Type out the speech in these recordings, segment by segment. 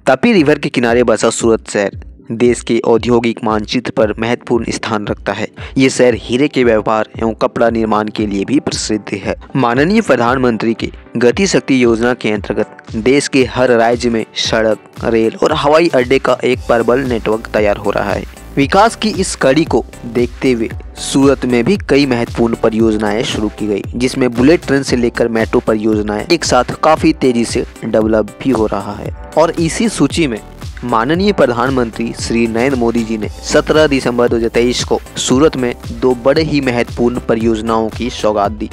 Tapi river के किनारे बसा सूरत शहर देश के औद्योगिक मानचित्र पर महत्वपूर्ण स्थान रखता है। ये शहर हीरे के व्यापार एवं कपड़ा निर्माण के लिए भी प्रसिद्ध है। माननीय प्रधानमंत्री के गति शक्ति योजना के अंतर्गत देश के हर राज्य में सड़क, रेल और हवाई अड्डे का एक प्रबल नेटवर्क तैयार हो रहा है। विकास की इस कड़ी को देखते हुए सूरत में भी कई महत्वपूर्ण परियोजनाएं शुरू की गई, जिसमें बुलेट ट्रेन से लेकर मेट्रो परियोजनाएं एक साथ काफी तेजी से डेवलप भी हो रहा है। और इसी सूची में माननीय प्रधानमंत्री श्री नरेंद्र मोदी जी ने 17 दिसंबर 2023 को सूरत में दो बड़े ही महत्वपूर्ण परियोजनाओं की सौगात दी।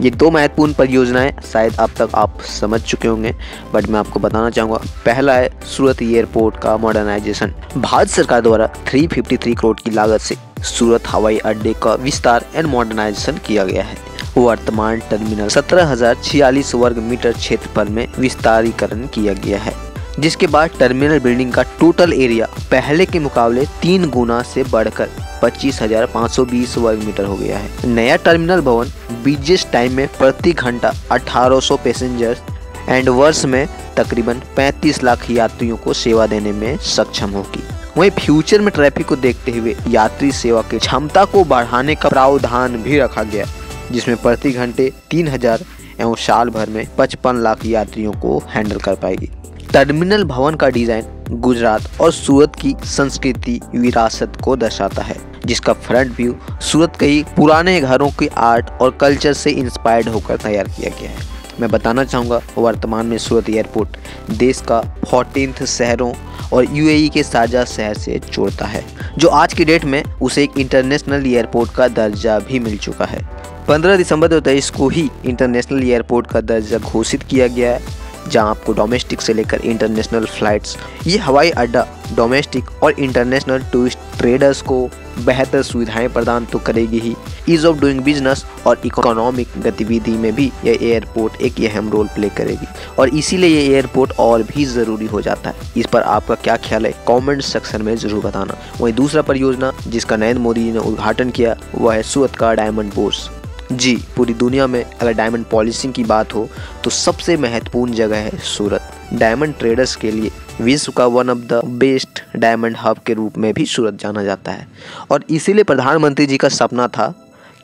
ये दो महत्वपूर्ण परियोजनाएं शायद अब तक आप समझ चुके होंगे, बट मैं आपको बताना चाहूँगा। पहला है सूरत एयरपोर्ट का मॉडर्नाइजेशन। भारत सरकार द्वारा 353 करोड़ की लागत से सूरत हवाई अड्डे का विस्तार एंड मॉडर्नाइजेशन किया गया है। वर्तमान टर्मिनल 17,046 वर्ग मीटर क्षेत्रफल में विस्तारीकरण किया गया है, जिसके बाद टर्मिनल बिल्डिंग का टोटल एरिया पहले के मुकाबले 3 गुना से बढ़कर 25,520 वर्ग मीटर हो गया है। नया टर्मिनल भवन बिजिएस्ट टाइम में प्रति घंटा 1800 पैसेंजर्स एंड वर्ष में तकरीबन 35 लाख यात्रियों को सेवा देने में सक्षम होगी। वहीं फ्यूचर में ट्रैफिक को देखते हुए यात्री सेवा की क्षमता को बढ़ाने का प्रावधान भी रखा गया, जिसमें प्रति घंटे 3000 एवं साल भर में 55 लाख यात्रियों को हैंडल कर पाएगी। टर्मिनल भवन का डिजाइन गुजरात और सूरत की संस्कृति विरासत को दर्शाता है, जिसका फ्रंट व्यू सूरत के पुराने घरों के आर्ट और कल्चर से इंस्पायर्ड होकर तैयार किया गया है। मैं बताना चाहूँगा, वर्तमान में सूरत एयरपोर्ट देश का 14th शहरों और यूएई के साझा शहर से जोड़ता है, जो आज की डेट में उसे एक इंटरनेशनल एयरपोर्ट का दर्जा भी मिल चुका है। 15 दिसंबर 2023 को ही इंटरनेशनल एयरपोर्ट का दर्जा घोषित किया गया है, जहां आपको डोमेस्टिक से लेकर इंटरनेशनल फ्लाइट्स, ये हवाई अड्डा डोमेस्टिक और इंटरनेशनल टूरिस्ट ट्रेडर्स को बेहतर सुविधाएं प्रदान तो करेगी ही, ईज ऑफ डूइंग बिजनेस और इकोनॉमिक गतिविधि में भी यह एयरपोर्ट एक अहम रोल प्ले करेगी, और इसीलिए ये एयरपोर्ट और भी ज़रूरी हो जाता है। इस पर आपका क्या ख्याल है, कमेंट सेक्शन में ज़रूर बताना। वहीं दूसरा परियोजना जिसका नरेंद्र मोदी जी ने उद्घाटन किया वह है सूरत का डायमंड बोर्स। जी, पूरी दुनिया में अगर डायमंड पॉलिशिंग की बात हो तो सबसे महत्वपूर्ण जगह है सूरत। डायमंड ट्रेडर्स के लिए विश्व का one of the best diamond hub के रूप में भी सूरत जाना जाता है, और इसीलिए प्रधानमंत्री जी का सपना था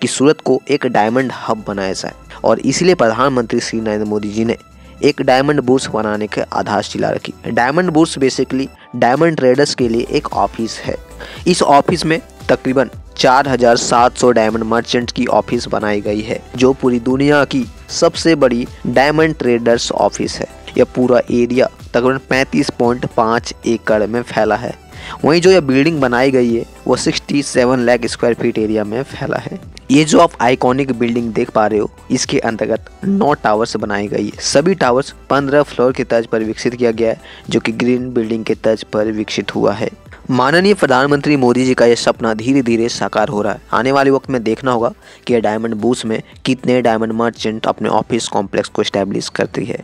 कि सूरत को एक डायमंड हब बनाया जाए, और इसीलिए प्रधानमंत्री श्री नरेंद्र मोदी जी ने एक डायमंड बुर्स बनाने की आधारशिला रखी। Diamond bourse basically diamond traders के लिए एक ऑफिस है। इस ऑफिस में तकरीबन 4700 डायमंड मर्चेंट्स की ऑफिस बनाई गई है, जो पूरी दुनिया की सबसे बड़ी डायमंड ट्रेडर्स ऑफिस है। यह पूरा एरिया तकरीबन 35.5 एकड़ में फैला है। वहीं जो यह बिल्डिंग बनाई गई है वो 67 लाख स्क्वायर फीट एरिया में फैला है। ये जो आप आइकॉनिक बिल्डिंग देख पा रहे हो, इसके अंतर्गत 9 टावर्स बनाई गई है। सभी टावर्स 15 फ्लोर के तर्ज पर विकसित किया गया है, जो कि ग्रीन बिल्डिंग के तर्ज पर विकसित हुआ है। माननीय प्रधानमंत्री मोदी जी का यह सपना धीरे धीरे साकार हो रहा है। आने वाले वक्त में देखना होगा कि यह डायमंड बुर्स में कितने डायमंड मर्चेंट अपने ऑफिस कॉम्प्लेक्स को एस्टैब्लिश करती है।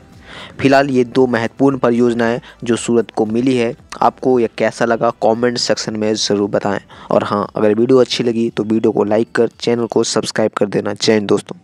फिलहाल ये दो महत्वपूर्ण परियोजनाएं जो सूरत को मिली है, आपको यह कैसा लगा कमेंट सेक्शन में ज़रूर बताएं। और हाँ, अगर वीडियो अच्छी लगी तो वीडियो को लाइक कर चैनल को सब्सक्राइब कर देना। जय हिंद दोस्तों।